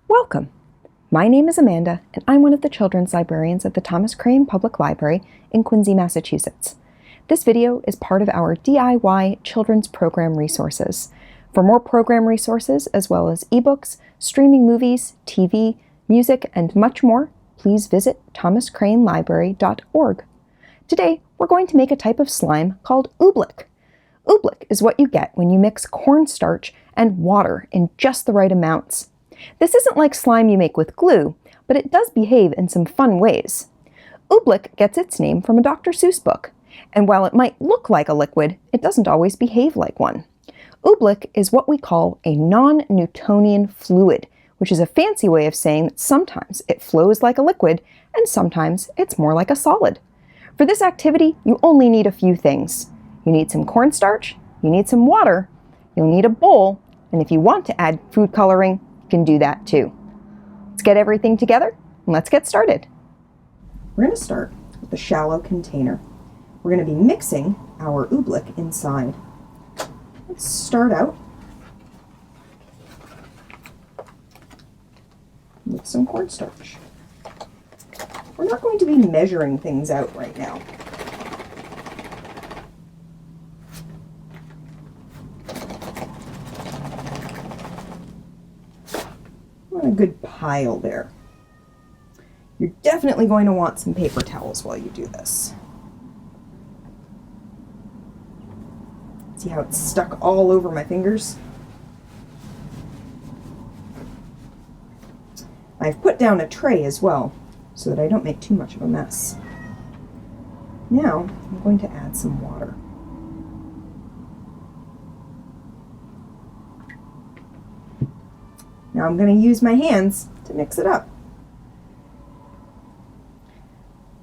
Welcome! My name is Amanda, and I'm one of the children's librarians at the Thomas Crane Public Library in Quincy, Massachusetts. This video is part of our DIY Children's Program Resources. For more program resources, as well as ebooks, streaming movies, TV, music, and much more, please visit thomascranelibrary.org. Today, we're going to make a type of slime called oobleck. Oobleck is what you get when you mix cornstarch and water in just the right amounts. This isn't like slime you make with glue, but it does behave in some fun ways. Oobleck gets its name from a Dr. Seuss book, and while it might look like a liquid, it doesn't always behave like one. Oobleck is what we call a non-Newtonian fluid, which is a fancy way of saying that sometimes it flows like a liquid and sometimes it's more like a solid. For this activity, you only need a few things. You need some cornstarch, you need some water, you'll need a bowl, and if you want to add food coloring, you can do that too. Let's get everything together and let's get started. We're going to start with a shallow container. We're going to be mixing our oobleck inside. Let's start out with some cornstarch. We're not going to be measuring things out right now. A good pile there. You're definitely going to want some paper towels while you do this. See how it's stuck all over my fingers? I've put down a tray as well so that I don't make too much of a mess. Now I'm going to add some water. Now I'm going to use my hands to mix it up.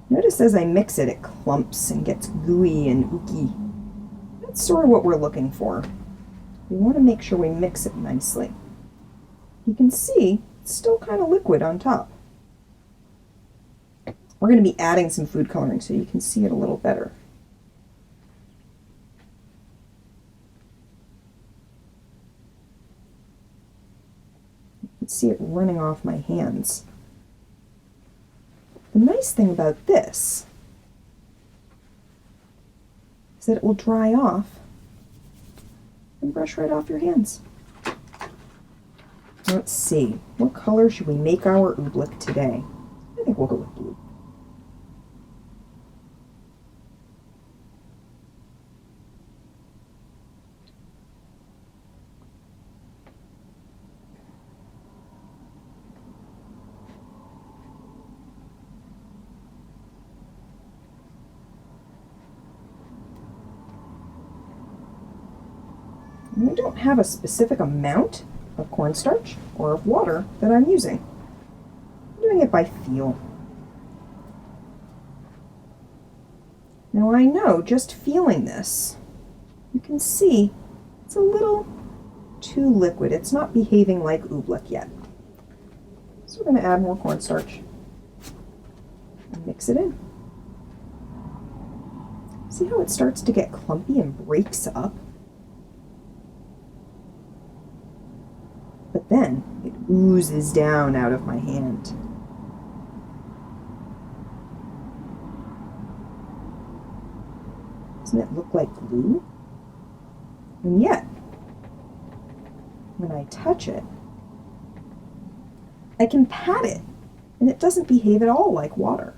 Notice as I mix it, it clumps and gets gooey and ooky. That's sort of what we're looking for. We want to make sure we mix it nicely. You can see it's still kind of liquid on top. We're going to be adding some food coloring so you can see it a little better. See it running off my hands. The nice thing about this is that it will dry off and brush right off your hands. Let's see, what color should we make our oobleck today? I think we'll go with blue. And I don't have a specific amount of cornstarch or of water that I'm using. I'm doing it by feel. Now I know, just feeling this, you can see it's a little too liquid. It's not behaving like oobleck yet. So we're going to add more cornstarch and mix it in. See how it starts to get clumpy and breaks up? But then it oozes down out of my hand. Doesn't it look like glue? And yet, when I touch it, I can pat it, and it doesn't behave at all like water.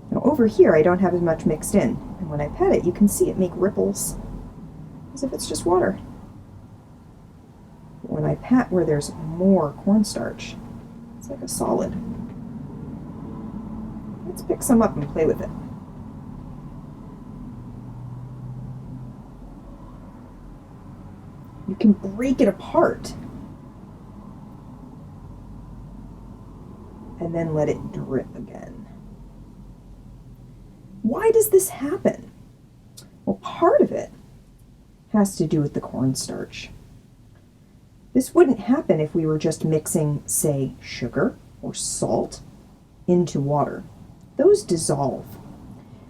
Now over here, I don't have as much mixed in, and when I pat it, you can see it make ripples as if it's just water. But when I pat where there's more cornstarch, it's like a solid. Let's pick some up and play with it. You can break it apart and then let it drip again. Why does this happen? Well, part of it has to do with the cornstarch. This wouldn't happen if we were just mixing, say, sugar or salt into water. Those dissolve.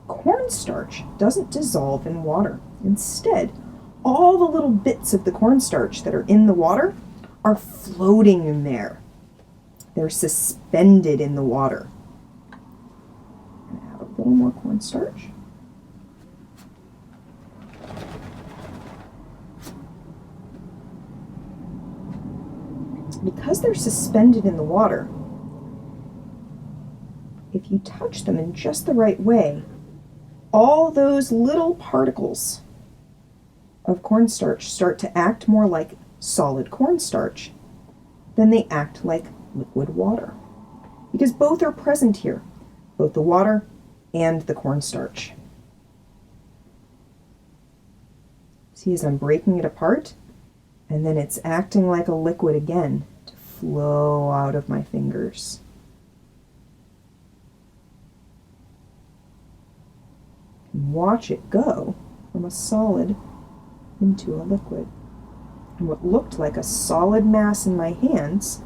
Cornstarch doesn't dissolve in water. Instead, all the little bits of the cornstarch that are in the water are floating in there. They're suspended in the water. I'm going to add a little more cornstarch. Because they're suspended in the water, if you touch them in just the right way, all those little particles of cornstarch start to act more like solid cornstarch than they act like liquid water. Because both are present here, both the water and the cornstarch. See, as I'm breaking it apart, and then it's acting like a liquid again to flow out of my fingers. And watch it go from a solid into a liquid. And what looked like a solid mass in my hands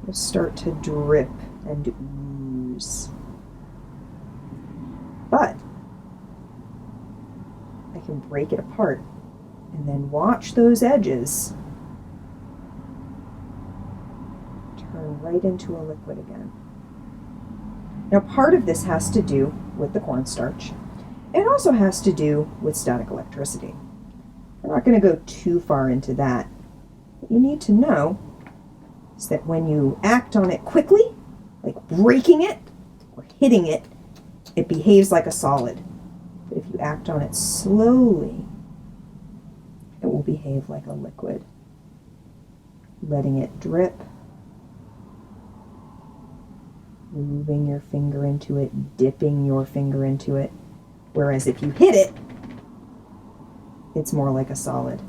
will start to drip and ooze. But I can break it apart and then watch those edges turn right into a liquid again. Now, part of this has to do with the cornstarch. It also has to do with static electricity. We're not going to go too far into that. What you need to know is that when you act on it quickly, like breaking it or hitting it, it behaves like a solid. But if you act on it slowly, it will behave like a liquid. Letting it drip, moving your finger into it, dipping your finger into it. Whereas if you hit it, it's more like a solid.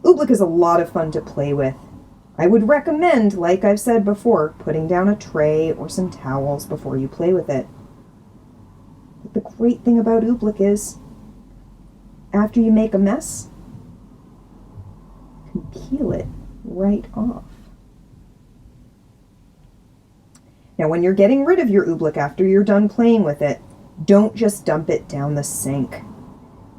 Oobleck is a lot of fun to play with. I would recommend, like I've said before, putting down a tray or some towels before you play with it. But the great thing about Oobleck is, after you make a mess, you can peel it right off. Now, when you're getting rid of your Oobleck after you're done playing with it, don't just dump it down the sink.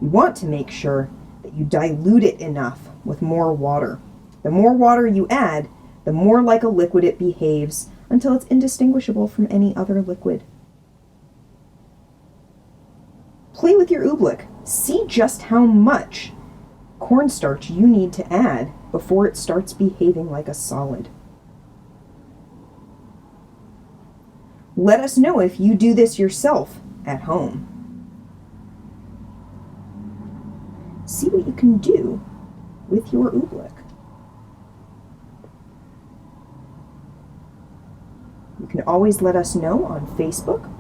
You want to make sure that you dilute it enough with more water. The more water you add, the more like a liquid it behaves until it's indistinguishable from any other liquid. Play with your Oobleck. See just how much cornstarch you need to add before it starts behaving like a solid. Let us know if you do this yourself at home. See what you can do with your Oobleck. You can always let us know on Facebook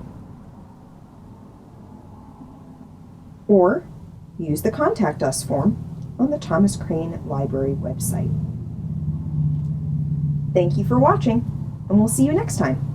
or use the Contact Us form on the Thomas Crane Library website. Thank you for watching, and we'll see you next time.